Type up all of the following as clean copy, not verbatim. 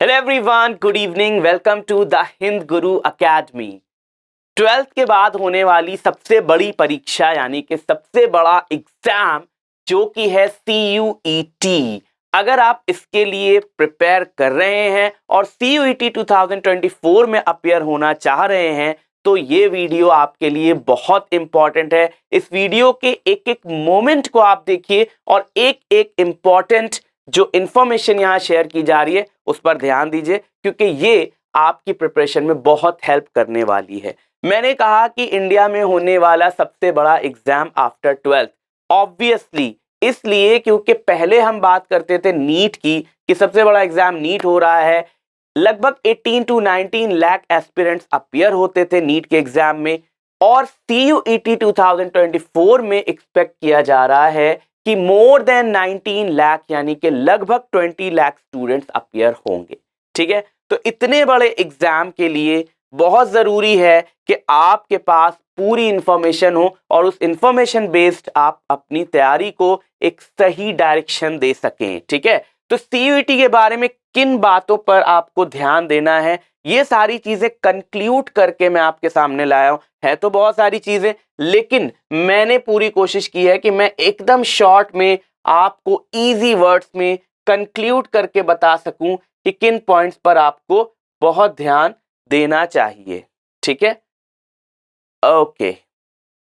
Hello everyone, good evening. Welcome to the Hind Guru Academy. 12th के बाद होने वाली सबसे बड़ी परीक्षा यानी कि सबसे बड़ा एग्जाम जो कि है CUET। अगर आप इसके लिए प्रिपेयर कर रहे हैं और CUET 2024 में अपियर होना चाह रहे हैं तो ये वीडियो आपके लिए बहुत इंपॉर्टेंट है। इस वीडियो के एक एक मोमेंट को आप देखिए और एक एक इंपॉर्टेंट जो इंफॉर्मेशन यहाँ शेयर की जा रही है उस पर ध्यान दीजिए, क्योंकि ये आपकी प्रिपरेशन में बहुत हेल्प करने वाली है। मैंने कहा कि इंडिया में होने वाला सबसे बड़ा एग्जाम आफ्टर 12th, ऑब्वियसली इसलिए क्योंकि पहले हम बात करते थे नीट की कि सबसे बड़ा एग्जाम नीट हो रहा है। लगभग 18 to 19 लाख एस्पिरेंट्स अपियर होते थे नीट के एग्जाम में, और CUET 2024 में एक्सपेक्ट किया जा रहा है कि मोर देन 19 लाख यानी कि लगभग 20 लाख स्टूडेंट्स अपियर होंगे। ठीक है, तो इतने बड़े एग्जाम के लिए बहुत जरूरी है कि आपके पास पूरी इंफॉर्मेशन हो और उस इंफॉर्मेशन बेस्ड आप अपनी तैयारी को एक सही डायरेक्शन दे सकें। ठीक है, तो CUET के बारे में किन बातों पर आपको ध्यान देना है, ये सारी चीजें कंक्लूड करके मैं आपके सामने लाया हूं। है तो बहुत सारी चीजें, लेकिन मैंने पूरी कोशिश की है कि मैं एकदम शॉर्ट में आपको इजी वर्ड्स में कंक्लूड करके बता सकूं कि किन पॉइंट्स पर आपको बहुत ध्यान देना चाहिए। ठीक है, ओके।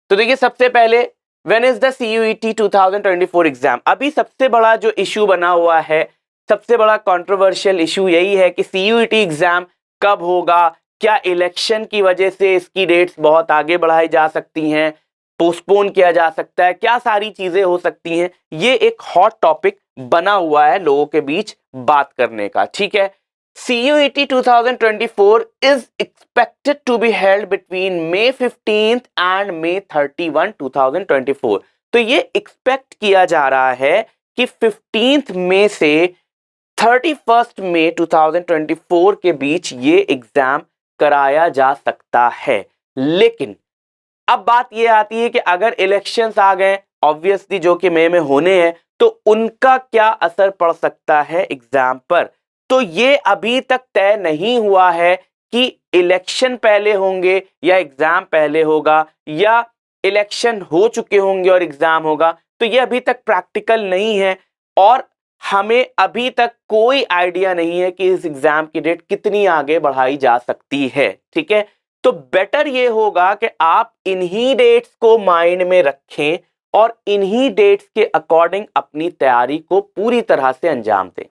तो देखिए, सबसे पहले when is the CUET 2024 exam. अभी सबसे बड़ा जो इशू बना हुआ है, सबसे बड़ा कंट्रोवर्शियल इशू यही है कि CUET एग्जाम कब होगा, क्या इलेक्शन की वजह से इसकी डेट्स बहुत आगे बढ़ाई जा सकती हैं, पोस्टपोन किया जा सकता है, क्या सारी चीजें हो सकती हैं। ये एक हॉट टॉपिक बना हुआ है लोगों के बीच बात करने का। ठीक है, CUET 2024 is expected to be held between May 15th and May 31, 2024। तो ये एक्सपेक्ट किया जा रहा है कि 15th मई से 31st मई 2024 के बीच ये एग्जाम कराया जा सकता है। लेकिन अब बात ये आती है कि अगर इलेक्शंस आ गए ऑब्वियसली जो कि मई में होने हैं, तो उनका क्या असर पड़ सकता है एग्जाम पर। तो ये अभी तक तय नहीं हुआ है कि इलेक्शन पहले होंगे या एग्जाम पहले होगा, या इलेक्शन हो चुके होंगे और एग्जाम होगा। तो ये अभी तक प्रैक्टिकल नहीं है और हमें अभी तक कोई आइडिया नहीं है कि इस एग्जाम की डेट कितनी आगे बढ़ाई जा सकती है। ठीक है, तो बेटर ये होगा कि आप इन्हीं डेट्स को माइंड में रखें और इन्हीं डेट्स के अकॉर्डिंग अपनी तैयारी को पूरी तरह से अंजाम दें।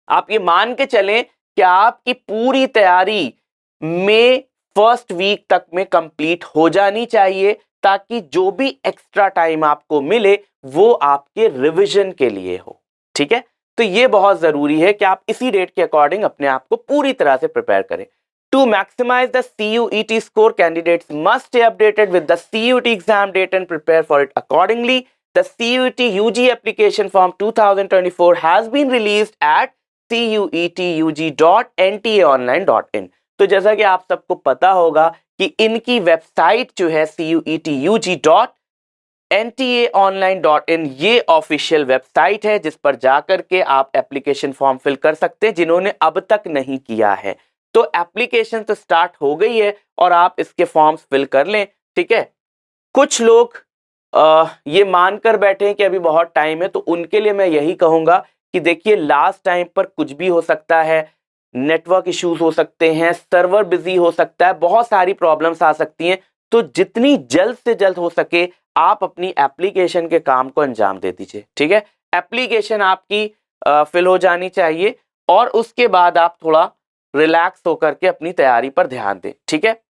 आप ये मान के चलें कि आपकी पूरी तैयारी मई फर्स्ट वीक तक में कंप्लीट हो जानी चाहिए, ताकि जो भी एक्स्ट्रा टाइम आपको मिले वो आपके रिवीजन के लिए हो। ठीक है, तो ये बहुत जरूरी है कि आप इसी डेट के अकॉर्डिंग अपने आप को पूरी तरह से प्रिपेयर करें। To maximize the CUET score, candidates must stay updated with the CUET exam date and prepare for it accordingly. The CUET UG application form 2024 has been released at cuetug.ntaonline.in। तो जैसा कि आप सबको पता होगा कि इनकी वेबसाइट जो है cuetug.ntaonline.in ये ऑफिशियल वेबसाइट है जिस पर जाकर के आप एप्लीकेशन फॉर्म फिल कर सकते हैं जिन्होंने अब तक नहीं किया है। तो एप्लीकेशन तो स्टार्ट हो गई है और आप इसके फॉर्म्स फिल कर लें। ठीक है, कुछ लोग ये मानकर बैठे हैं कि अभी बहुत टाइम है, तो उनके लिए मैं यही कहूंगा कि देखिए, लास्ट टाइम पर कुछ भी हो सकता है, नेटवर्क इश्यूज हो सकते हैं, सर्वर बिजी हो सकता है, बहुत सारी प्रॉब्लम्स आ सकती हैं। तो जितनी जल्द से जल्द हो सके आप अपनी एप्लीकेशन के काम को अंजाम दे दीजिए। ठीक है, एप्लीकेशन आपकी फिल हो जानी चाहिए और उसके बाद आप थोड़ा रिलैक्स होकर के अपनी तैयारी पर ध्यान दें। ठीक है,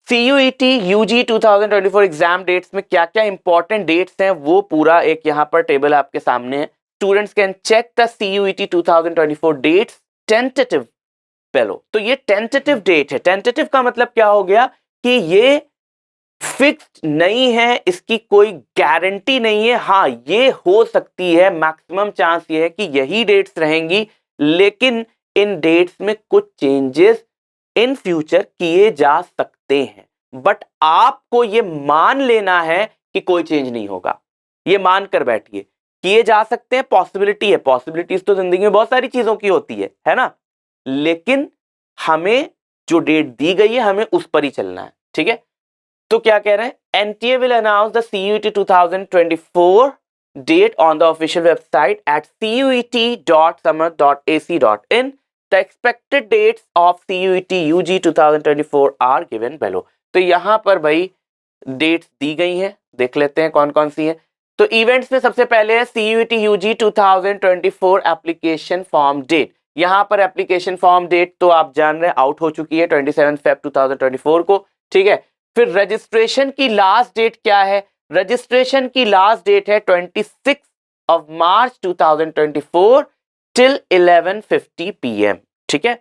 CUET UG 2024 एग्जाम डेट्स में क्या क्या इंपॉर्टेंट डेट्स हैं वो पूरा एक यहां पर टेबल आपके सामने है। Students can check the CUET 2024 dates tentative below. तो ये टेंटेटिव डेट है। टेंटेटिव का मतलब क्या हो गया कि ये फिक्स्ड नहीं है, इसकी कोई गारंटी नहीं है। हाँ, ये हो सकती है, मैक्सिमम चांस ये है कि यही डेट्स रहेंगी, लेकिन इन डेट्स में कुछ चेंजेस इन फ्यूचर किए जा सकते हैं। बट आपको ये मान लेना है कि कोई चेंज नहीं होगा, ये मान कर बैठिए। किए जा सकते हैं, पॉसिबिलिटी है, पॉसिबिलिटीज तो जिंदगी में बहुत सारी चीजों की होती है ना, लेकिन हमें जो डेट दी गई है हमें उस पर ही चलना है, ठीक है। तो क्या कह रहे हैं, NTA will announce the CUET 2024 date on the official website at cuet.summer.ac.in. The expected dates of CUET UG 2024 are given below. तो यहां पर भाई डेट्स दी गई हैं, देख लेते हैं कौन कौन सी हैं। तो इवेंट्स में सबसे पहले है CUET UG 2024 application form date. यहां पर एप्लीकेशन फॉर्म डेट तो आप जान रहे हैं आउट हो चुकी है 27 Feb 2024 को, ठीक है। फिर रजिस्ट्रेशन की लास्ट डेट क्या है, रजिस्ट्रेशन की लास्ट डेट है 26 March 2024 टिल 11:50 PM, ठीक है।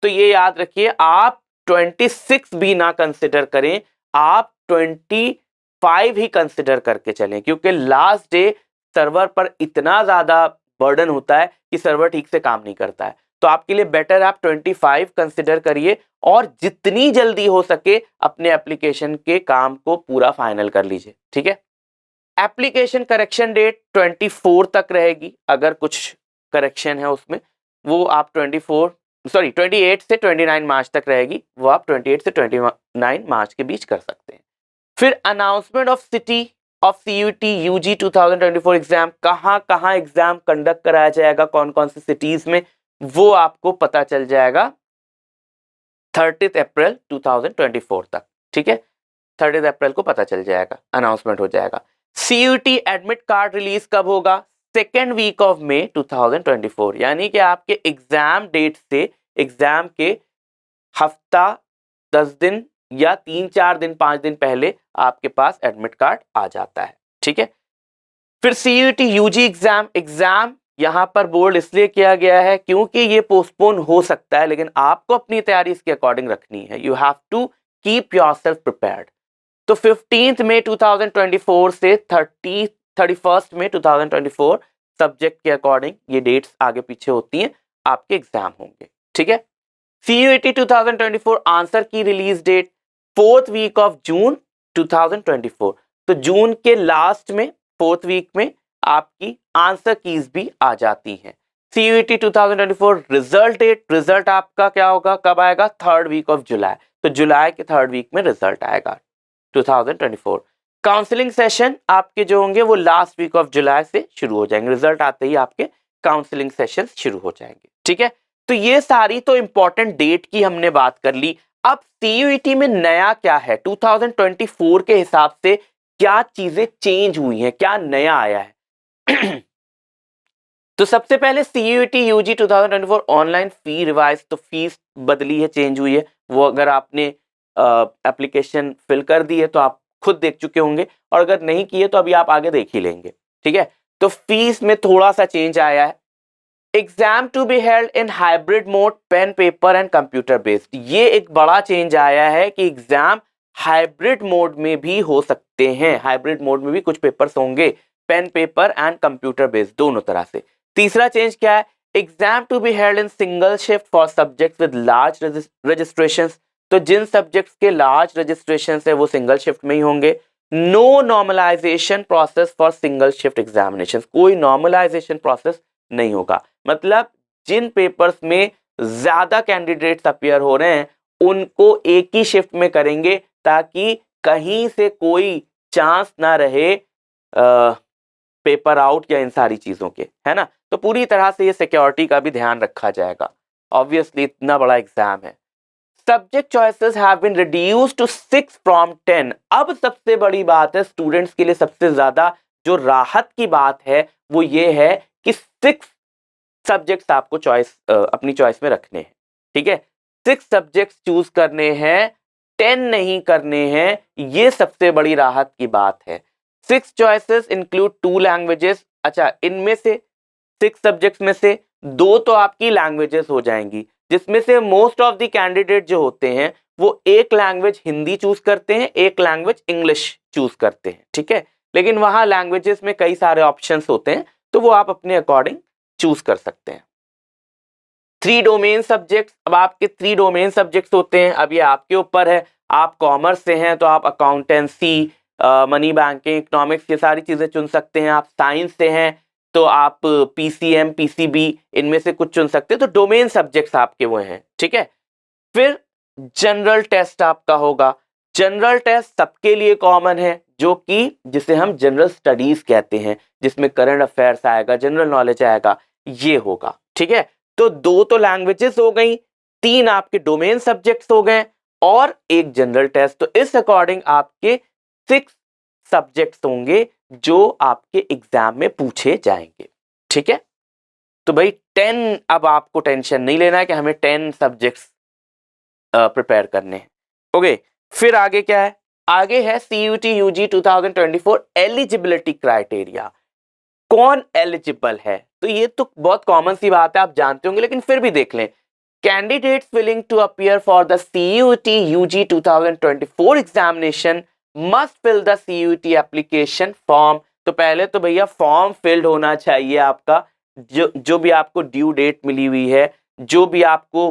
तो ये याद रखिए, आप 26 भी ना कंसिडर करें, आप 25 ही कंसिडर करके चलें, क्योंकि लास्ट डे सर्वर पर इतना ज्यादा बर्डन होता है कि सर्वर ठीक से काम नहीं करता है। तो आपके लिए बेटर आप 25 कंसिडर करिए और जितनी जल्दी हो सके अपने एप्लीकेशन के काम को पूरा फाइनल कर लीजिए, ठीक है। एप्लीकेशन करेक्शन डेट 24 तक रहेगी, अगर कुछ करेक्शन है उसमें वो आप 28 से 29 मार्च तक रहेगी, वो आप 28 से 29 मार्च के बीच कर सकते हैं। फिर announcement of city of CUET UG 2024 exam, कहां एग्जाम कंडक्ट कराया जाएगा, कौन कौन सी सिटीज में, वो आपको पता चल जाएगा 30 अप्रैल 2024 तक, ठीक है। 30 अप्रैल को पता चल जाएगा, अनाउंसमेंट हो जाएगा। CUET एडमिट कार्ड रिलीज कब होगा, सेकेंड वीक ऑफ May 2024, यानी कि आपके एग्जाम डेट से एग्जाम के हफ्ता 10 दिन या 3-4 दिन 5 दिन पहले आपके पास एडमिट कार्ड आ जाता है, ठीक है। फिर CUET UG एग्जाम यहां पर बोल्ड इसलिए किया गया है क्योंकि ये पोस्टपोन हो सकता है, लेकिन आपको अपनी तैयारी इसके अकॉर्डिंग रखनी है। You have to keep yourself prepared. तो 15 मई 2024 से 31 मई 2024 सब्जेक्ट के अकॉर्डिंग ये डेट्स आगे पीछे होती हैं, आपके एग्जाम होंगे, ठीक है। CUET 2024 answer key release date 4th week of June 2024। तो जून के लास्ट में 4th वीक में आपकी आंसर कीज भी आ जाती हैं। CUET 2024 रिजल्ट डेट, रिजल्ट आपका क्या होगा, कब आएगा, 3rd वीक ऑफ जुलाई। तो जुलाई के 3rd वीक में रिजल्ट आएगा 2024। काउंसलिंग सेशन आपके जो होंगे वो लास्ट वीक ऑफ जुलाई से शुरू हो जाएंगे, रिजल्ट आते ही आपके काउंसलिंग सेशन शुरू हो जाएंगे, ठीक है। तो ये सारी तो इंपॉर्टेंट डेट की हमने बात कर ली। अब CUET में नया क्या है, 2024 के हिसाब से क्या चीजें चेंज हुई हैं, क्या नया आया है। तो सबसे पहले CUET UG 2024 ऑनलाइन फी रिवाइज, तो फीस बदली है, चेंज हुई है। वो अगर आपने एप्लीकेशन फिल कर दी है तो आप खुद देख चुके होंगे, और अगर नहीं किए तो अभी आप आगे देख ही लेंगे, ठीक है। तो फीस में थोड़ा सा चेंज आया है। Exam to be held in hybrid mode, pen paper and computer based, ये एक बड़ा चेंज आया है कि एग्जाम हाइब्रिड मोड में भी हो सकते हैं। हाइब्रिड मोड में भी कुछ पेपर्स होंगे, pen paper and computer based दोनों तरह से। तीसरा चेंज क्या है, exam to be held in single shift for subjects with large registrations, तो जिन सब्जेक्ट्स के लार्ज रजिस्ट्रेशंस है वो सिंगल शिफ्ट में ही होंगे। No normalization process for single shift examination, कोई नॉर्मलाइजेशन प्रोसेस नहीं होगा। मतलब जिन पेपर्स में ज्यादा कैंडिडेट्स अपीयर हो रहे हैं उनको एक ही शिफ्ट में करेंगे, ताकि कहीं से कोई चांस ना रहे पेपर आउट या इन सारी चीजों के, है ना। तो पूरी तरह से ये सिक्योरिटी का भी ध्यान रखा जाएगा, ऑब्वियसली इतना बड़ा एग्जाम है। Subject choices have been reduced to 6 from 10। अब सबसे बड़ी बात है, स्टूडेंट्स के लिए सबसे ज्यादा जो राहत की बात है वो ये है कि 6 सब्जेक्ट्स आपको अपनी चॉइस में रखने हैं, ठीक है। 6 सब्जेक्ट्स चूज करने हैं, 10 नहीं करने हैं, ये सबसे बड़ी राहत की बात है। 6 चॉइसेस इंक्लूड 2 लैंग्वेजेस। अच्छा, इनमें से 6 सब्जेक्ट्स में से 2 तो आपकी लैंग्वेजेस हो जाएंगी, जिसमें से मोस्ट ऑफ द कैंडिडेट जो होते हैं वो एक लैंग्वेज हिंदी चूज करते हैं, एक लैंग्वेज इंग्लिश चूज करते हैं, ठीक है। लेकिन वहां लैंग्वेजेस में कई सारे ऑप्शंस होते हैं, तो वो आप अपने अकॉर्डिंग चूज कर सकते हैं। 3 डोमेन सब्जेक्ट्स, अब आपके 3 डोमेन सब्जेक्ट्स होते हैं। अब ये आपके ऊपर है, आप कॉमर्स से हैं तो आप अकाउंटेंसी, मनी बैंकिंग, इकोनॉमिक्स, ये सारी चीजें चुन सकते हैं। आप साइंस से हैं तो आप पीसीएम, पीसीबी इनमें से कुछ चुन सकते हैं। तो डोमेन सब्जेक्ट्स आपके वो हैं, ठीक है। फिर जनरल टेस्ट आपका होगा। जनरल टेस्ट सबके लिए कॉमन है, जो कि जिसे हम जनरल स्टडीज कहते हैं, जिसमें करंट अफेयर्स आएगा, जनरल नॉलेज आएगा, ये होगा, ठीक है। तो दो तो लैंग्वेजेस हो गई, तीन आपके डोमेन सब्जेक्ट्स हो गए और एक जनरल टेस्ट। तो इस अकॉर्डिंग आपके 6 सब्जेक्ट्स होंगे जो आपके एग्जाम में पूछे जाएंगे, ठीक है। तो भाई 10, अब आपको टेंशन नहीं लेना है कि हमें 10 सब्जेक्ट्स प्रिपेयर करने हैं। ओके, फिर आगे क्या है? आगे है CUT UG 2024 एलिजिबिलिटी क्राइटेरिया। कौन एलिजिबल है? तो ये तो बहुत कॉमन सी बात है, आप जानते होंगे, लेकिन फिर भी देख लें। Candidates willing to appear for the CUT UG 2024 examination must fill the CUT application form. तो पहले तो भैया फॉर्म फिल्ड होना चाहिए आपका, जो भी आपको ड्यू डेट मिली हुई है, जो भी आपको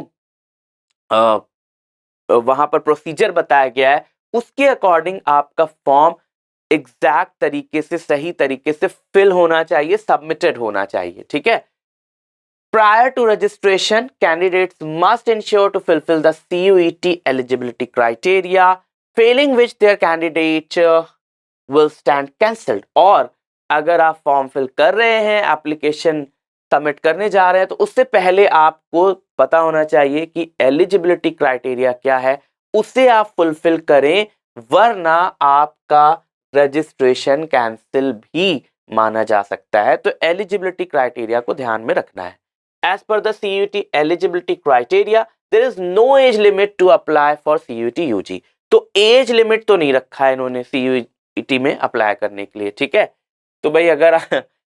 वहां पर प्रोसीजर बताया गया है, उसके अकॉर्डिंग आपका फॉर्म एग्जैक्ट तरीके से, सही तरीके से फिल होना चाहिए, सबमिटेड होना चाहिए, ठीक है। Prior to registration, candidates must ensure to fulfill the CUET eligibility criteria, failing which their candidature will stand cancelled। और अगर आप फॉर्म फिल कर रहे हैं, एप्लीकेशन सबमिट करने जा रहे हैं, तो उससे पहले आपको पता होना चाहिए कि एलिजिबिलिटी क्राइटेरिया क्या है, उसे आप फुलफिल करें, वरना आपका रजिस्ट्रेशन कैंसिल भी माना जा सकता है। तो एलिजिबिलिटी क्राइटेरिया को ध्यान में रखना है। As per the CUET eligibility criteria, there is no age limit to apply for CUET UG। तो एज लिमिट तो नहीं रखा है इन्होंने CUET में अप्लाई करने के लिए, ठीक है। तो भाई अगर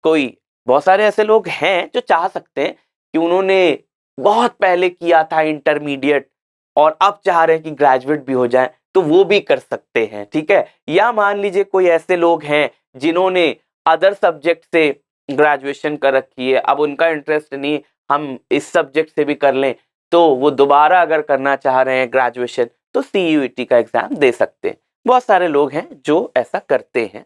कोई, बहुत सारे ऐसे लोग हैं जो चाह सकते हैं कि उन्होंने बहुत पहले किया था इंटरमीडिएट और अब चाह रहे हैं कि ग्रेजुएट भी हो जाए, तो वो भी कर सकते हैं, ठीक है। या मान लीजिए कोई ऐसे लोग हैं जिन्होंने अदर सब्जेक्ट से ग्रेजुएशन कर रखी है, अब उनका इंटरेस्ट नहीं, हम इस सब्जेक्ट से भी कर लें, तो वो दोबारा अगर करना चाह रहे हैं ग्रेजुएशन, तो CUET का एग्जाम दे सकते हैं। बहुत सारे लोग हैं जो ऐसा करते हैं।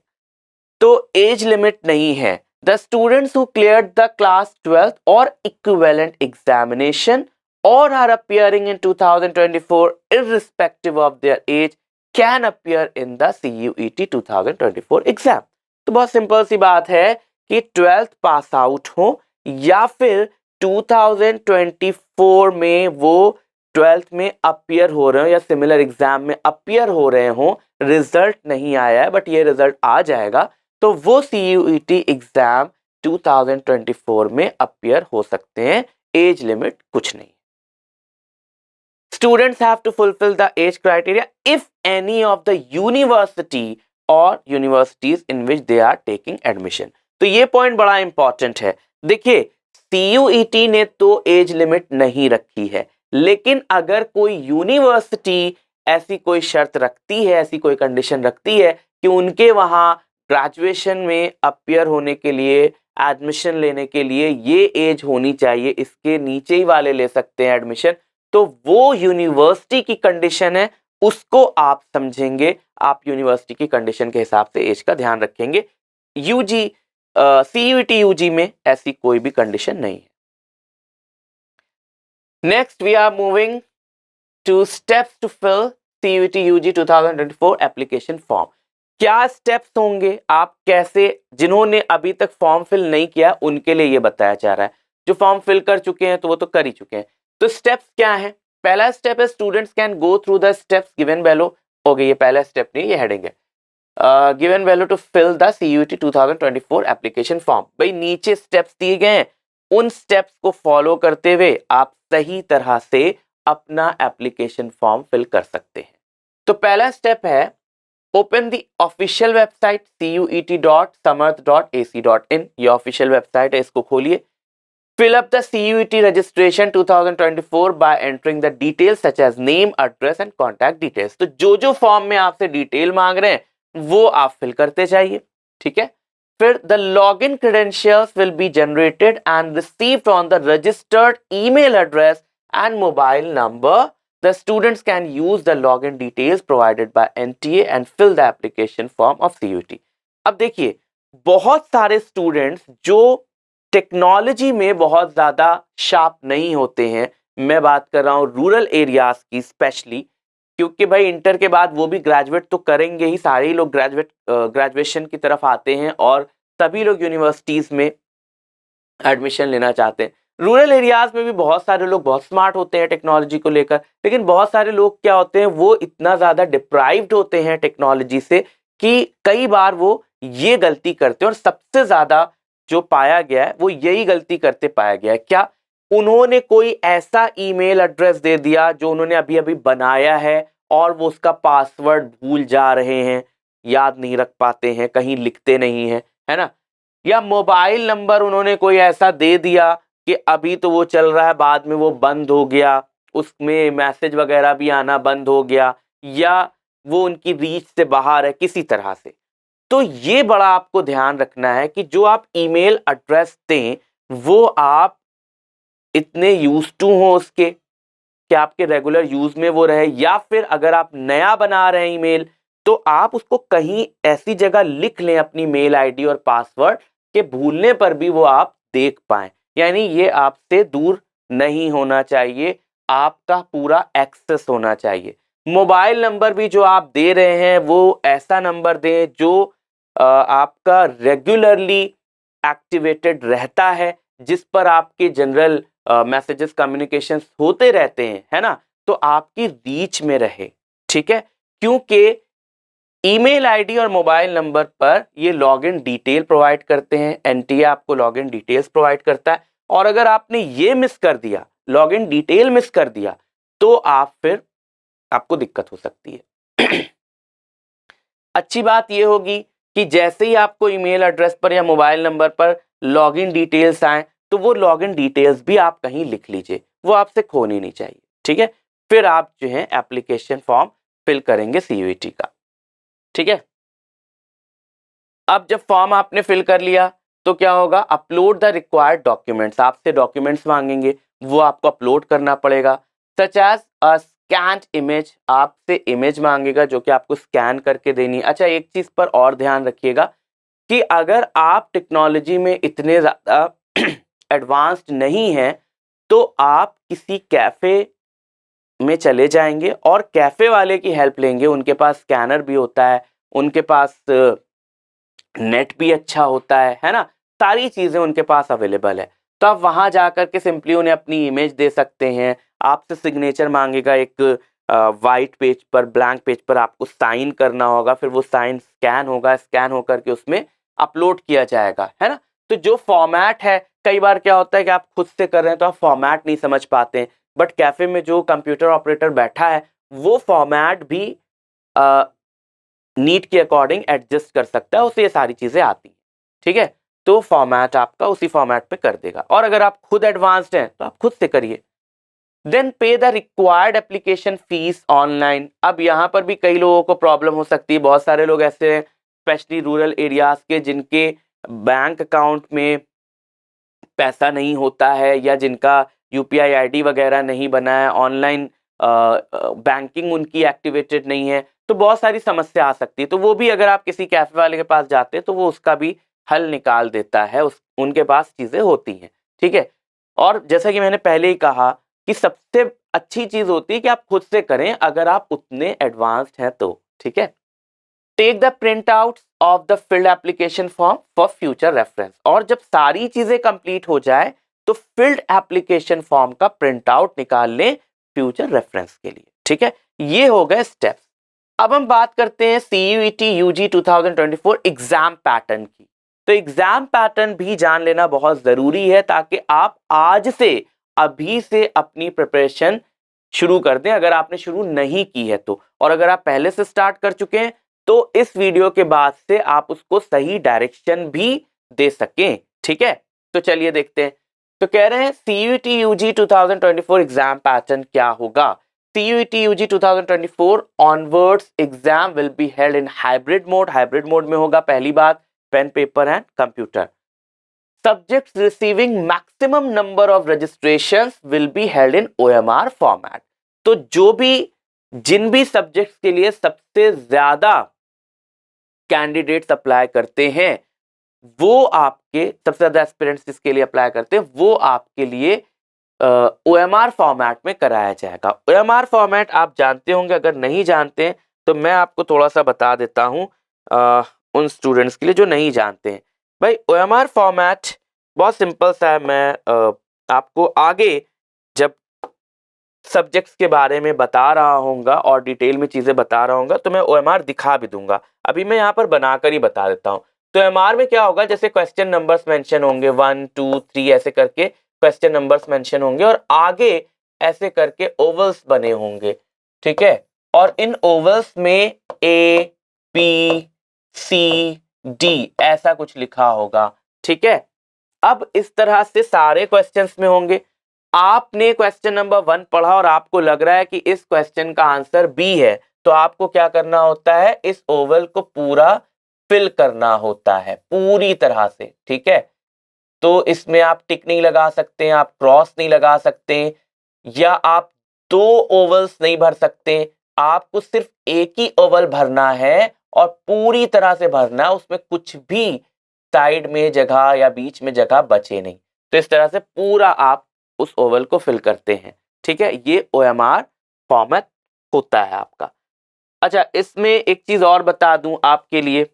तो एज लिमिट नहीं है। The students who cleared the class 12th और इक्विवेलेंट एग्जामिनेशन और are appearing in 2024 irrespective of their age can appear in the CUET 2024 exam. तो बहुत सिंपल सी बात है कि 12th पास आउट हो या फिर 2024 में वो 12th में अपीयर हो रहे हो या सिमिलर एग्जाम में अपीयर हो रहे हो, रिजल्ट नहीं आया है बट ये रिजल्ट आ जाएगा, तो वो CUET एग्जाम 2024 में अपीयर हो सकते हैं। एज लिमिट कुछ नहीं। Students have to fulfill the age criteria if any of the university or universities in which they are taking admission। तो ये पॉइंट बड़ा इंपॉर्टेंट है। देखिए, CUET ने तो एज लिमिट नहीं रखी है, लेकिन अगर कोई यूनिवर्सिटी ऐसी कोई शर्त रखती है, ऐसी कोई कंडीशन रखती है कि उनके वहां ग्रेजुएशन में अपीयर होने के लिए, एडमिशन लेने के लिए ये एज होनी चाहिए, इसके नीचे ही वाले ले सकते हैं एडमिशन, तो वो यूनिवर्सिटी की कंडीशन है, उसको आप समझेंगे, आप यूनिवर्सिटी की कंडीशन के हिसाब से एज का ध्यान रखेंगे। यूजी CUET UG में ऐसी कोई भी कंडीशन नहीं है। Next we are moving to steps to fill CUET UG 2024 application form. क्या स्टेप्स होंगे, आप कैसे, जिन्होंने अभी तक फॉर्म फिल नहीं किया उनके लिए ये बताया जा रहा है। जो फॉर्म फिल कर चुके हैं तो वो तो कर ही चुके हैं। तो स्टेप्स क्या है? पहला स्टेप है students can go through the steps given below. Okay, ये पहला स्टेप नहीं, ये हेडिंग है। Given below to fill the CUET 2024 application form. भाई नीचे स्टेप्स दिए गए हैं, उन स्टेप्स को फॉलो करते हुए आप सही तरह से अपना एप्लीकेशन फॉर्म फिल कर सकते हैं। तो पहला स्टेप है, open the official website CUET.samarth.ac.in। ये ऑफिशियल वेबसाइट है, इसको खोलिए। Fill up the CUET registration 2024 by entering the details such as name, address and contact details। तो जो फॉर्म में आपसे डिटेल मांग रहे हैं वो आप फिल करते जाइए, ठीक है। फिर the login credentials will be generated and received on the registered email address and mobile number। The students can use the login details provided by NTA and fill the application form of CUET। अब देखिए, बहुत सारे students जो technology में बहुत ज़्यादा sharp नहीं होते हैं। मैं बात कर रहा हूँ रूरल एरियाज़ की स्पेशली, क्योंकि भाई इंटर के बाद वो भी ग्रेजुएट तो करेंगे ही, सारे ही लोग ग्रेजुएशन की तरफ आते हैं और सभी लोग यूनिवर्सिटीज़ में एडमिशन लेना चाहते हैं। रूरल एरियाज़ में भी बहुत सारे लोग बहुत स्मार्ट होते हैं टेक्नोलॉजी को लेकर, लेकिन बहुत सारे लोग क्या होते हैं, वो इतना ज़्यादा डिप्राइव्ड होते हैं टेक्नोलॉजी से कि कई बार वो ये गलती करते हैं, और सबसे ज़्यादा जो पाया गया है वो यही गलती करते पाया गया है। क्या? उन्होंने कोई ऐसा ईमेल एड्रेस दे दिया जो उन्होंने अभी-अभी बनाया है और वो उसका पासवर्ड भूल जा रहे हैं, याद नहीं रख पाते हैं, कहीं लिखते नहीं हैं, है ना? या मोबाइल नंबर उन्होंने कोई ऐसा दे दिया कि अभी तो वो चल रहा है, बाद में वो बंद हो गया, उसमें मैसेज वगैरह भी आना बंद हो गया, या वो उनकी रीच से बाहर है किसी तरह से। तो ये बड़ा आपको ध्यान रखना है कि जो आप ईमेल एड्रेस दें, वो आप इतने यूज्ड टू हो उसके कि आपके रेगुलर यूज में वो रहे, या फिर अगर आप नया बना रहे हैं ईमेल, तो आप उसको कहीं ऐसी जगह लिख लें अपनी मेल आईडी और पासवर्ड के भूलने पर भी वो आप देख पाएं। यानी ये आपसे दूर नहीं होना चाहिए, आपका पूरा एक्सेस होना चाहिए। मोबाइल नंबर भी जो आप दे रहे हैं वो ऐसा नंबर दें जो आपका रेगुलरली एक्टिवेटेड रहता है, जिस पर आपके जनरल मैसेजेस कम्युनिकेशंस होते रहते हैं, है ना? तो आपकी रीच में रहे, ठीक है? क्योंकि ईमेल आईडी और मोबाइल नंबर पर ये लॉगिन डिटेल प्रोवाइड करते हैं, एनटीए आपको लॉगिन डिटेल्स प्रोवाइड करता है, और अगर आपने ये मिस कर दिया, लॉगिन डिटेल मिस कर दिया, तो आपको दिक्कत हो सकती है। अच्छी बात ये होगी कि जैसे ही आपको ईमेल एड्रेस पर या मोबाइल नंबर पर लॉगिन डिटेल्स आए, तो वो लॉगिन डिटेल्स भी आप कहीं लिख लीजिए, वो आपसे खोनी नहीं चाहिए, ठीक है? फिर आप जो है एप्लीकेशन फॉर्म फिल करेंगे सीयूईटी का, ठीक है? अब जब फॉर्म आपने फिल कर लिया, तो क्या होगा? अपलोड द रिक्वायर्ड डॉक्यूमेंट्स, आपसे डॉक्यूमेंट्स मांगेंगे, वो आपको अपलोड करना पड़ेगा। Such as a scanned image, आपसे इमेज मांगेगा जो कि आपको स्कैन करके देनी है। अच्छा, एक चीज पर और ध्यान रखिएगा कि अगर आप टेक्नोलॉजी में इतने ज़्यादा एडवांस्ड नहीं हैं, तो आप किसी कैफ़े में चले जाएँगे और कैफ़े वाले की हेल्प लेंगे। उनके पास स्कैनर भी होता है, उनके पास नेट भी अच्छा होता है ना? सारी चीज़ें उनके पास अवेलेबल है। तो आप वहाँ जाकर के सिंपली उन्हें अपनी इमेज दे सकते हैं। आपसे सिग्नेचर माँगेगा, एक व्हाइट पेज पर, ब्लैंक पेज पर आपको साइन करना होगा, फिर वो साइन स्कैन होगा, स्कैन होकर के उसमें अपलोड किया जाएगा, है ना? तो जो फॉर्मेट है, कई बार क्या होता है कि आप खुद से कर रहे हैं तो आप फॉर्मेट नहीं समझ पाते हैं, बट कैफ़े में जो कंप्यूटर ऑपरेटर बैठा है, वो फॉर्मेट भी अ, नीड के अकॉर्डिंग एडजस्ट कर सकता है, उसे ये सारी चीज़ें आती हैं, ठीक है? तो फॉर्मेट आपका उसी फॉर्मेट पे कर देगा, और अगर आप खुद एडवांस्ड हैं, तो आप खुद से करिए। देन पे the required application fees online. अब यहाँ पर भी कई लोगों को प्रॉब्लम हो सकती है, बहुत सारे लोग ऐसे हैं स्पेशली रूरल एरियाज के, जिनके बैंक अकाउंट में पैसा नहीं होता है, या जिनका यूपीआई आईडी वगैरह नहीं बना है, ऑनलाइन बैंकिंग उनकी एक्टिवेटेड नहीं है, तो बहुत सारी समस्या आ सकती है। तो वो भी अगर आप किसी कैफे वाले के पास जाते हैं, तो वो उसका भी हल निकाल देता है, उनके पास चीज़ें होती हैं, ठीक है? और जैसा कि मैंने पहले ही कहा कि सबसे अच्छी चीज़ होती है कि आप खुद से करें, अगर आप उतने एडवांस्ड हैं तो, ठीक है? Take the print out of the filled application form for future reference. और जब सारी चीजें कंप्लीट हो जाए, तो फिल्ड एप्लीकेशन फॉर्म का प्रिंट आउट निकाल लें फ्यूचर रेफरेंस के लिए, ठीक है? ये हो गए स्टेप्स। अब हम बात करते हैं सीयूईटी यूजी 2024 एग्जाम पैटर्न की। तो एग्जाम पैटर्न भी जान लेना बहुत जरूरी है, ताकि आप आज से, अभी से अपनी प्रिपरेशन शुरू कर दें, अगर आपने शुरू नहीं की है तो। और अगर आप पहले से स्टार्ट कर चुके हैं, तो इस वीडियो के बाद से आप उसको सही डायरेक्शन भी दे सकें, ठीक है? तो चलिए देखते हैं। तो कह रहे हैं सीयूईटी यूजी 2024 एग्जाम पैटर्न क्या होगा। CUET UG 2024 onwards exam will be held in hybrid mode. Hybrid mode में होगा, पहली बात, pen paper and computer. Subjects receiving maximum number of registrations will be held in OMR format। तो जिन भी subjects के लिए सबसे ज्यादा कैंडिडेट्स अप्लाई करते हैं, वो आपके सबसे ज्यादा एस्पिरेंट्स जिसके लिए अप्लाई करते हैं वो आपके लिए OMR फॉर्मेट में कराया जाएगा। OMR फॉर्मेट आप जानते होंगे, अगर नहीं जानते हैं तो मैं आपको थोड़ा सा बता देता हूँ उन स्टूडेंट्स के लिए जो नहीं जानते हैं। भाई OMR फॉर्मेट बहुत सिंपल सा है। मैं आपको आगे जब सब्जेक्ट्स के बारे में बता रहा होऊंगा और डिटेल में चीजें बता रहा होऊंगा तो मैं OMR दिखा भी दूंगा। अभी मैं यहाँ पर बनाकर ही बता देता हूँ। तो OMR में क्या होगा, जैसे क्वेश्चन नंबर्स मेंशन होंगे 1 2 3 ऐसे करके क्वेश्चन नंबर्स मेंशन होंगे और आगे ऐसे करके ओवल्स बने होंगे, ठीक है। और इन ओवल्स में A B C D ऐसा कुछ लिखा होगा, ठीक है। अब इस तरह से सारे क्वेश्चंस में होंगे। आपने क्वेश्चन नंबर 1 पढ़ा और आपको लग रहा है कि इस क्वेश्चन का आंसर बी है, तो आपको क्या करना होता है, इस ओवल को पूरा फिल करना होता है पूरी तरह से, ठीक है। तो इसमें आप टिक नहीं लगा सकते, आप क्रॉस नहीं लगा सकते, या आप 2 ओवल्स नहीं भर सकते। आपको सिर्फ एक ही ओवल भरना है और पूरी तरह से भरना, उसमें कुछ भी साइड में जगह या बीच में जगह बचे नहीं। तो इस तरह से पूरा आप उस ओवल को फिल करते हैं, ठीक है। ये OMR फॉर्मेट होता है आपका। अच्छा, इसमें एक चीज और बता दूं आपके लिए,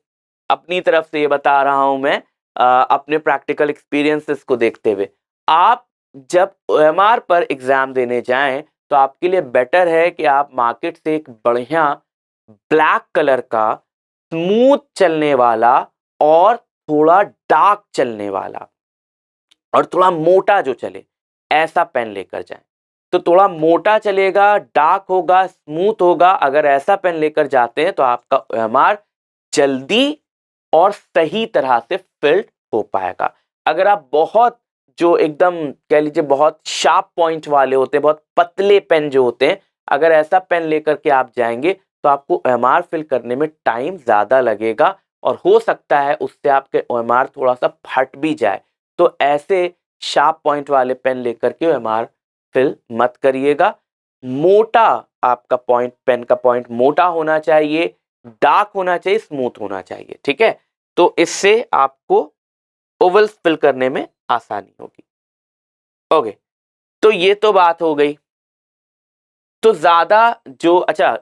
अपनी तरफ से ये बता रहा हूं मैं अपने प्रैक्टिकल एक्सपीरियंसेस को देखते हुए। आप जब OMR पर एग्जाम देने जाएं तो आपके लिए बेटर है कि आप मार्केट से एक बढ़िया ब्लैक कलर का स्मूथ चलने वाला और थोड़ा डार्क चलने वाला और थोड़ा मोटा जो चले ऐसा पेन लेकर जाएं। तो थोड़ा मोटा चलेगा, डार्क होगा, स्मूथ होगा। अगर ऐसा पेन लेकर जाते हैं तो आपका OMR जल्दी और सही तरह से फिल्ड हो पाएगा। अगर आप बहुत जो एकदम कह लीजिए बहुत शार्प पॉइंट वाले होते हैं, बहुत पतले पेन जो होते हैं, अगर ऐसा पेन लेकर के आप जाएंगे तो आपको OMR फिल करने में टाइम ज्यादा लगेगा और हो सकता है उससे आपके OMR थोड़ा सा फट भी जाए। तो ऐसे शार्प पॉइंट वाले पेन लेकर के OMR फिल मत करिएगा। मोटा आपका पॉइंट, पेन का पॉइंट मोटा होना चाहिए, डार्क होना चाहिए, स्मूथ होना चाहिए, ठीक है। तो इससे आपको ओवल्स फिल करने में आसानी होगी। ओके, तो ये तो बात हो गई। तो ज्यादा जो अच्छा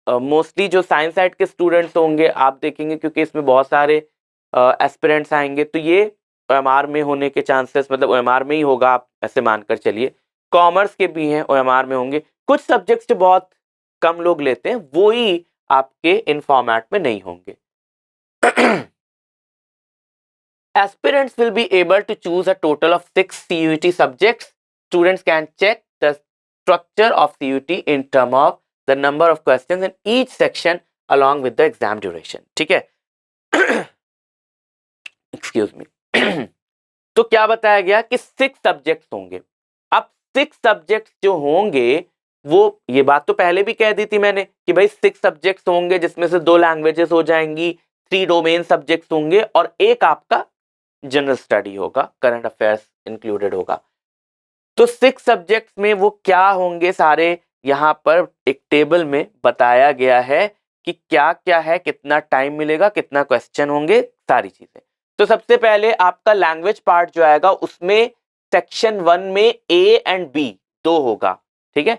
मोस्टली जो साइंस साइड के स्टूडेंट्स होंगे आप देखेंगे, क्योंकि इसमें बहुत सारे एस्पिरेंट्स आएंगे, तो ये OMR में होने के चांसेस, मतलब OMR में ही होगा, आप ऐसे मानकर चलिए। कॉमर्स के भी हैं OMR में होंगे। कुछ सब्जेक्ट्स जो बहुत कम लोग लेते हैं वो ही आपके इन फॉर्मेट में नहीं होंगे। Aspirants will be able to choose a total of 6 CUET subjects. Students can check the structure of CUET in terms of the number of questions in each section along with the exam duration. ठीक है, excuse me. तो क्या बताया गया कि 6 subjects होंगे। अब 6 subjects जो होंगे वो, ये बात तो पहले भी कह दी थी मैंने कि भाई 6 सब्जेक्ट्स होंगे जिसमें से 2 लैंग्वेजेस हो जाएंगी, 3 डोमेन सब्जेक्ट्स होंगे और एक आपका जनरल स्टडी होगा, करंट अफेयर्स इंक्लूडेड होगा। तो 6 सब्जेक्ट्स में वो क्या होंगे सारे यहां पर एक टेबल में बताया गया है कि क्या क्या है, कितना टाइम मिलेगा, कितना क्वेश्चन होंगे, सारी चीजें। तो सबसे पहले आपका लैंग्वेज पार्ट जो आएगा उसमें सेक्शन 1 में A एंड B 2 होगा, ठीक है।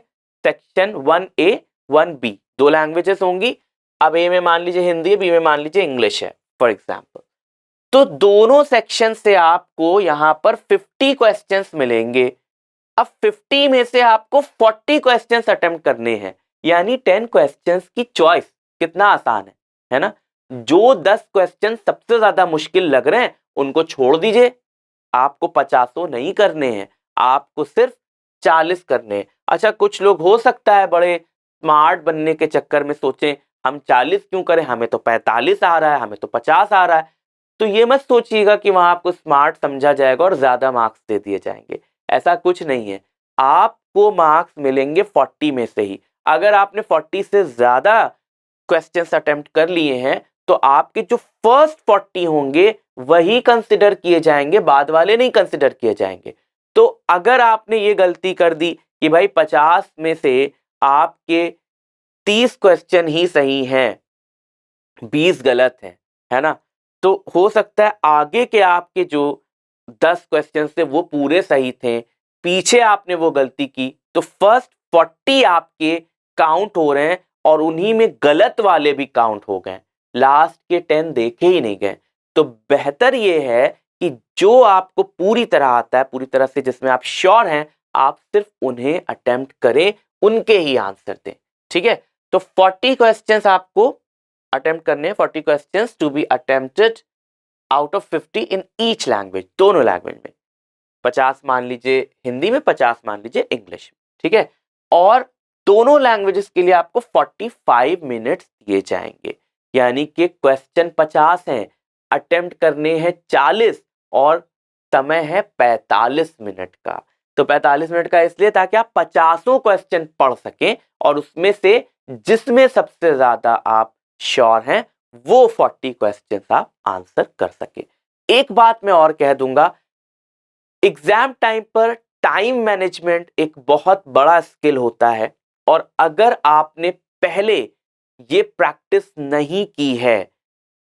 सेक्शन 1A 1B 2 लैंग्वेजेस होंगी। अब A में मान लीजिए हिंदी है, B में मान लीजिए इंग्लिश है फॉर एग्जाम्पल। तो दोनों सेक्शन से आपको यहां पर 50 क्वेश्चंस मिलेंगे। अब 50 में से आपको 40 क्वेश्चंस अटेम्प्ट करने हैं, यानी 10 क्वेश्चंस की चॉइस। कितना आसान है ना। जो 10 क्वेश्चन सबसे ज्यादा मुश्किल लग रहे हैं उनको छोड़ दीजिए, आपको 50 नहीं करने हैं, आपको सिर्फ 40 करने हैं। अच्छा, कुछ लोग हो सकता है बड़े स्मार्ट बनने के चक्कर में सोचें हम 40 क्यों करें, हमें तो 45 आ रहा है, हमें तो 50 आ रहा है। तो ये मत सोचिएगा कि वहां आपको स्मार्ट समझा जाएगा और ज्यादा मार्क्स दे दिए जाएंगे, ऐसा कुछ नहीं है। आपको मार्क्स मिलेंगे 40 में से ही। अगर आपने 40 से ज्यादा क्वेश्चंस अटेम्प्ट कर लिए हैं तो आपके जो फर्स्ट 40 होंगे वही कंसिडर किए जाएंगे, बाद वाले नहीं कंसिडर किए जाएंगे। तो अगर आपने ये गलती कर दी कि भाई 50 में से आपके 30 क्वेश्चन ही सही हैं, 20 गलत है ना, तो हो सकता है आगे के आपके जो 10 क्वेश्चन थे वो पूरे सही थे, पीछे आपने वो गलती की, तो फर्स्ट 40 आपके काउंट हो रहे हैं और उन्हीं में गलत वाले भी काउंट हो गए, लास्ट के 10 देखे ही नहीं गए। तो बेहतर ये है कि जो आपको पूरी तरह आता है, पूरी तरह से जिसमें आप श्योर हैं, आप सिर्फ उन्हें अटेम्प्ट करें, उनके ही आंसर दें। ठीक है, तो 40 क्वेश्चंस आपको अटेम्प्ट करने हैं, 40 questions to be attempted out of 50 in each language, दोनों लैंग्वेज में। 50 मान लीजिए हिंदी में, 50 मान लीजिए इंग्लिश में। ठीक है, और दोनों लैंग्वेजेस के लिए आपको 45 मिनट्स दिए जाएंगे, यानी कि क्वेश्चन 50 हैं, अटेम्प्ट करने हैं 40 और समय है 45 मिनट का। तो 45 मिनट का इसलिए ताकि आप 50 क्वेश्चन पढ़ सकें और उसमें से जिसमें सबसे ज्यादा आप श्योर हैं वो 40 क्वेश्चन आप आंसर कर सके। एक बात मैं और कह दूंगा, एग्जाम टाइम पर टाइम मैनेजमेंट एक बहुत बड़ा स्किल होता है, और अगर आपने पहले ये प्रैक्टिस नहीं की है,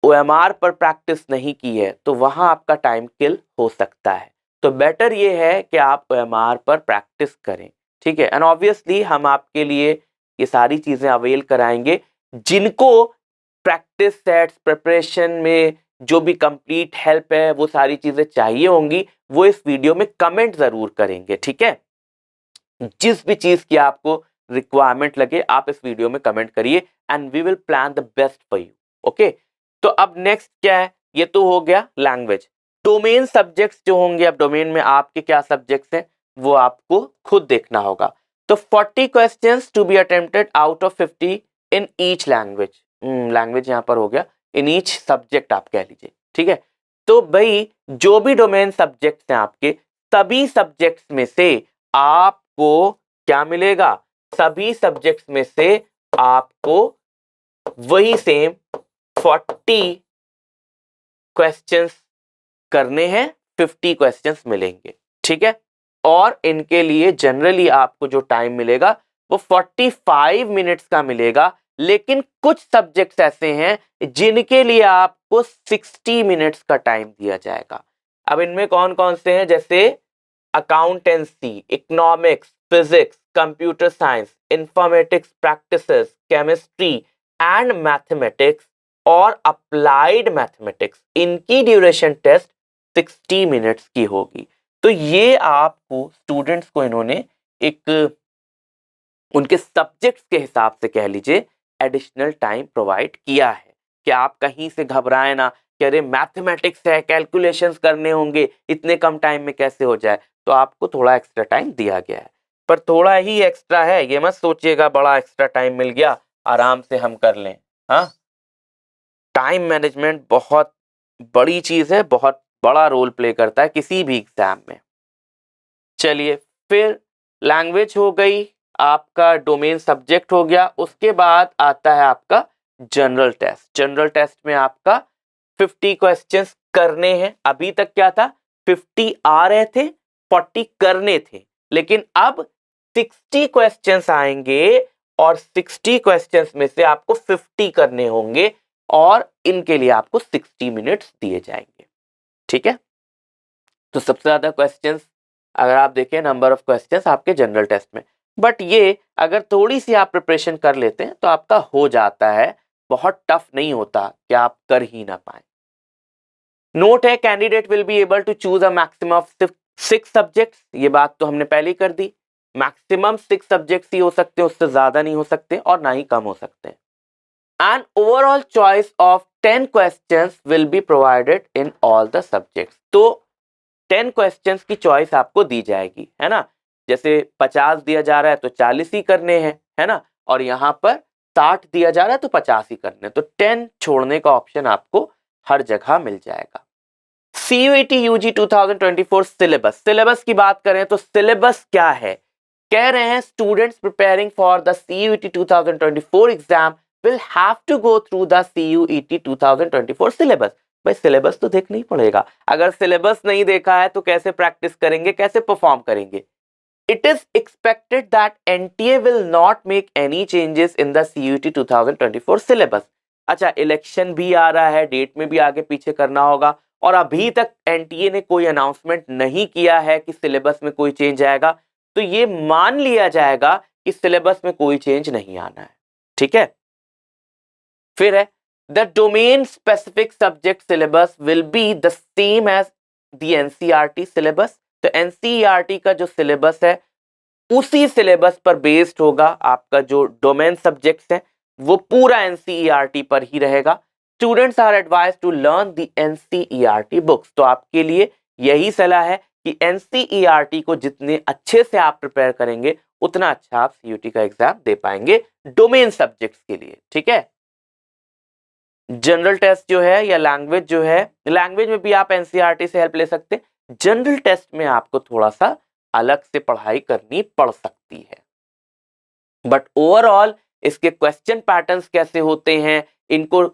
ओएमआर पर प्रैक्टिस नहीं की है, तो वहां आपका टाइम किल हो सकता है। तो बेटर ये है कि आप ओएमआर पर प्रैक्टिस करें। ठीक है, एंड ऑब्वियसली हम आपके लिए ये सारी चीजें अवेल कराएंगे। जिनको प्रैक्टिस सेट्स प्रिपरेशन में जो भी कंप्लीट हेल्प है, वो सारी चीजें चाहिए होंगी, वो इस वीडियो में कमेंट जरूर करेंगे। ठीक है, जिस भी चीज की आपको रिक्वायरमेंट लगे आप इस वीडियो में कमेंट करिए and we will plan the best for you. Okay, तो अब नेक्स्ट क्या है, ये तो हो गया लैंग्वेज। डोमेन सब्जेक्ट्स जो होंगे, अब डोमेन में आपके क्या सब्जेक्ट्स हैं वो आपको खुद देखना होगा। तो 40 questions to be attempted out of 50 in each language, language यहां पर हो गया, इन ईच सब्जेक्ट आप कह लीजिए। ठीक है, तो भाई जो भी डोमेन सब्जेक्ट्स हैं आपके, सभी सब्जेक्ट्स में से आपको क्या मिलेगा, सभी सब्जेक्ट्स में से आपको वही सेम 40 क्वेश्चंस करने हैं, 50 क्वेश्चंस मिलेंगे। ठीक है, और इनके लिए जनरली आपको जो टाइम मिलेगा वो 45 मिनट्स का मिलेगा, लेकिन कुछ सब्जेक्ट्स ऐसे हैं जिनके लिए आपको 60 मिनट्स का टाइम दिया जाएगा। अब इनमें कौन कौन से हैं, जैसे accountancy, economics, physics, computer science, informatics practices, chemistry and mathematics और अप्लाइड मैथमेटिक्स, इनकी ड्यूरेशन टेस्ट 60 मिनट्स की होगी। तो ये आपको स्टूडेंट्स को इन्होंने एक उनके सब्जेक्ट्स के हिसाब से कह लीजिए एडिशनल टाइम प्रोवाइड किया है, कि आप कहीं से घबराएं ना कि अरे मैथमेटिक्स है, कैलकुलेशंस करने होंगे, इतने कम टाइम में कैसे हो जाए। तो आपको थोड़ा एक्स्ट्रा टाइम दिया गया है, पर थोड़ा ही एक्स्ट्रा है, ये मत सोचिएगा बड़ा एक्स्ट्रा टाइम मिल गया आराम से हम कर लें। हाँ, टाइम मैनेजमेंट बहुत बड़ी चीज है, बहुत बड़ा रोल प्ले करता है किसी भी एग्जाम में। चलिए, फिर लैंग्वेज हो गई, आपका डोमेन सब्जेक्ट हो गया, उसके बाद आता है आपका जनरल टेस्ट। जनरल टेस्ट में आपका 50 क्वेश्चंस करने हैं। अभी तक क्या था, 50 आ रहे थे, 40 करने थे, लेकिन अब 60 क्वेश्चंस आएंगे और 60 क्वेश्चंस में से आपको 50 करने होंगे और इनके लिए आपको 60 मिनट्स दिए जाएंगे। ठीक है, तो सबसे ज्यादा क्वेश्चंस अगर आप देखें, नंबर ऑफ क्वेश्चंस आपके जनरल टेस्ट में, बट ये अगर थोड़ी सी आप प्रिपरेशन कर लेते हैं तो आपका हो जाता है, बहुत टफ नहीं होता कि आप कर ही ना पाए। नोट है, candidate will be able to choose a maximum of 6 subjects, ये बात तो हमने पहले ही कर दी, मैक्सिमम 6 सब्जेक्ट्स ही हो सकते हैं, उससे ज्यादा नहीं हो सकते और ना ही कम हो सकते हैं। An overall choice of 10 questions will be provided in all the subjects. तो 10 questions की चॉइस आपको दी जाएगी, है ना। जैसे 50 दिया जा रहा है तो 40 ही करने हैं, है ना, और यहाँ पर 60 दिया जा रहा है तो 50 ही करने हैं, तो 10 छोड़ने का ऑप्शन आपको हर जगह मिल जाएगा। CUET UG 2024 सिलेबस, सिलेबस की बात करें तो सिलेबस क्या है, कह रहे हैं students preparing for the CUET 2024 exam will have to go through the CUET 2024 syllabus। भाई सिलेबस तो देखना ही पड़ेगा, अगर सिलेबस नहीं देखा है तो कैसे प्रैक्टिस करेंगे, कैसे परफॉर्म करेंगे। It is expected that NTA will not make any changes in the CUET 2024 syllabus। अच्छा, इलेक्शन भी आ रहा है, डेट में भी आगे पीछे करना होगा, और अभी तक एनटीए ने कोई अनाउंसमेंट नहीं किया है कि सिलेबस में कोई चेंज आएगा, तो ये मान लिया जाएगा कि सिलेबस में कोई चेंज नहीं आना है। ठीक है, फिर है the domain specific subject syllabus will be the same as the NCERT syllabus. तो एनसीईआरटी का जो सिलेबस है उसी सिलेबस पर बेस्ड होगा आपका जो डोमेन सब्जेक्ट्स है, वो पूरा एनसीईआरटी पर ही रहेगा। Students are advised to learn the NCERT books. तो आपके लिए यही सलाह है कि एनसीईआरटी को जितने अच्छे से आप प्रिपेयर करेंगे उतना अच्छा आप सीयूटी का एग्जाम दे पाएंगे डोमेन सब्जेक्ट्स के लिए। ठीक है, जनरल टेस्ट जो है या लैंग्वेज जो है, लैंग्वेज में भी आप एनसीईआरटी से हेल्प ले सकते हैं। जनरल टेस्ट में आपको थोड़ा सा अलग से पढ़ाई करनी पड़ सकती है, बट ओवरऑल इसके क्वेश्चन पैटर्न्स कैसे होते हैं, इनको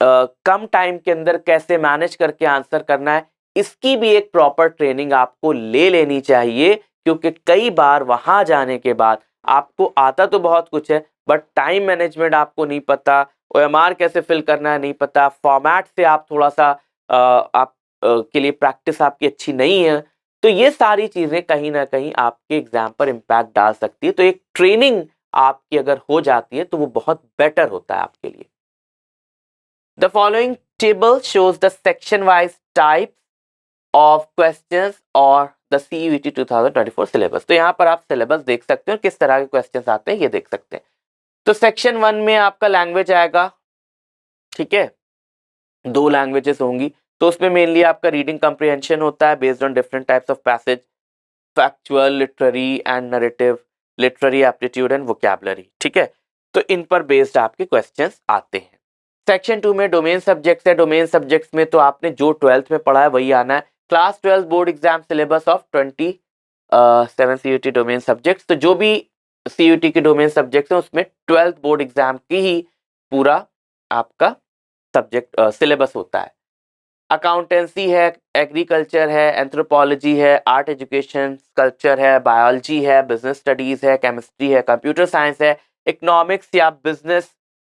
कम टाइम के अंदर कैसे मैनेज करके आंसर करना है, इसकी भी एक प्रॉपर ट्रेनिंग आपको ले लेनी चाहिए। क्योंकि कई बार वहां जाने के बाद आपको आता तो बहुत कुछ है, बट टाइम मैनेजमेंट आपको नहीं पता, ओएमआर कैसे फिल करना है नहीं पता, फॉर्मेट से आप थोड़ा सा आप के लिए प्रैक्टिस आपकी अच्छी नहीं है, तो ये सारी चीजें कहीं ना कहीं आपके एग्जाम पर इम्पैक्ट डाल सकती है। तो एक ट्रेनिंग आपकी अगर हो जाती है तो वो बहुत बेटर होता है आपके लिए। The following table shows the section wise types of questions और द सीयूईटी 2024 सिलेबस। तो यहाँ पर आप सिलेबस देख सकते हो, किस तरह के क्वेश्चंस आते हैं ये देख सकते हैं। तो सेक्शन 1 में आपका लैंग्वेज आएगा। ठीक है, 2 लैंग्वेजेस होंगी, तो उसमें मेनली आपका रीडिंग कम्प्रिहेंशन होता है based on different types of passage, factual, literary and narrative, literary aptitude and vocabulary. ठीक है, तो इन पर बेस्ड आपके क्वेश्चंस आते हैं। सेक्शन 2 में डोमेन सब्जेक्ट्स है। डोमेन सब्जेक्ट्स में तो आपने जो 12th में पढ़ा है वही आना है। Class 12 board exam syllabus of 27 CUET domain subjects. तो जो भी सीयूटी के डोमेन सब्जेक्ट्स हैं उसमें 12th बोर्ड एग्जाम की ही पूरा आपका सब्जेक्ट सिलेबस होता है। अकाउंटेंसी है, एग्रीकल्चर है, एंथ्रोपोलॉजी है, आर्ट एजुकेशन, कल्चर है, बायोलॉजी है, बिजनेस स्टडीज है, केमिस्ट्री है, कंप्यूटर साइंस है, इकोनॉमिक्स या बिजनेस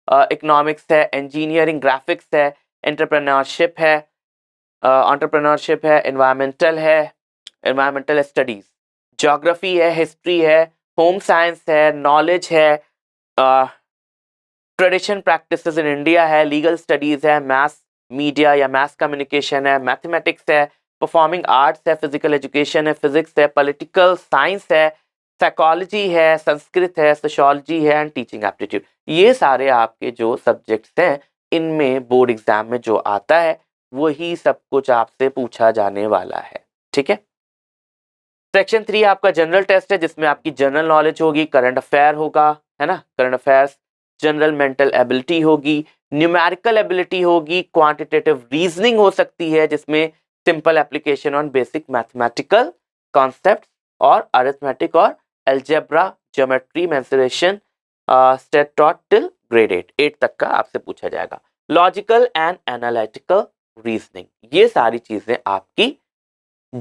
इकोनॉमिक्स है, इंजीनियरिंग, ग्राफिक्स है, एंटरप्रेन्योरशिप है, एनवायरमेंटल है, एनवायरमेंटल स्टडीज, ज्योग्राफी है, हिस्ट्री है, होम साइंस है, नॉलेज है, ट्रेडिशन प्रैक्टिसेस इन इंडिया है, लीगल स्टडीज है, मैथ्स मीडिया या मैथ्स कम्युनिकेशन है, मैथमेटिक्स है, परफॉर्मिंग आर्ट्स है, फिजिकल एजुकेशन है, फिजिक्स है, पॉलिटिकल साइंस है, साइकोलॉजी है, संस्कृत है, सोशियोलॉजी है एंड टीचिंग एप्टीट्यूड। ये सारे आपके जो सब्जेक्ट्स हैं इनमें बोर्ड एग्जाम में जो आता है वही सब कुछ आपसे पूछा जाने वाला है। ठीक है, सेक्शन 3 आपका जनरल टेस्ट है जिसमें आपकी जनरल नॉलेज होगी, करंट अफेयर होगा, है ना, current affairs, general mental ability होगी, न्यूमेरिकल एबिलिटी होगी, क्वांटिटेटिव रीजनिंग हो सकती है जिसमें simple application on basic mathematical concepts और अरिथमेटिक और algebra, geometry, mensuration, state taught till grade 8 तक का आपसे पूछा जाएगा। लॉजिकल एंड एनालिटिकल रीजनिंग, ये सारी चीजें आपकी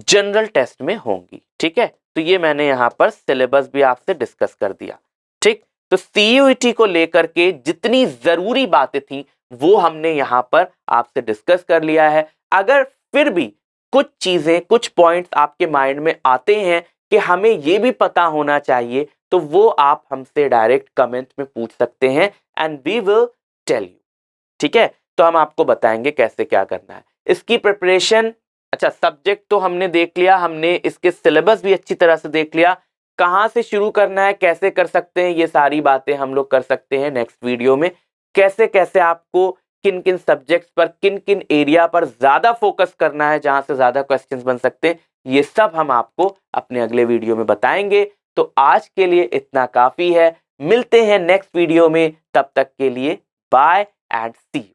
जनरल टेस्ट में होंगी। ठीक है, तो ये मैंने यहाँ पर सिलेबस भी आपसे डिस्कस कर दिया। ठीक, तो सीयूईटी को लेकर के जितनी जरूरी बातें थी वो हमने यहाँ पर आपसे डिस्कस कर लिया है। अगर फिर भी कुछ चीजें, कुछ पॉइंट्स आपके माइंड में आते हैं कि हमें ये भी पता होना चाहिए, तो वो आप हमसे डायरेक्ट कमेंट में पूछ सकते हैं and we will tell you. ठीक है, तो हम आपको बताएंगे कैसे क्या करना है इसकी प्रिपरेशन। अच्छा, सब्जेक्ट तो हमने देख लिया, हमने इसके सिलेबस भी अच्छी तरह से देख लिया, कहां से शुरू करना है, कैसे कर सकते हैं, ये सारी बातें हम लोग कर सकते हैं नेक्स्ट वीडियो में। कैसे कैसे आपको किन किन सब्जेक्ट्स पर, किन किन एरिया पर ज्यादा फोकस करना है जहां से ज्यादा क्वेश्चंस बन सकते हैं, ये सब हम आपको अपने अगले वीडियो में बताएंगे। तो आज के लिए इतना काफी है, मिलते हैं नेक्स्ट वीडियो में, तब तक के लिए बाय एंड सी यू।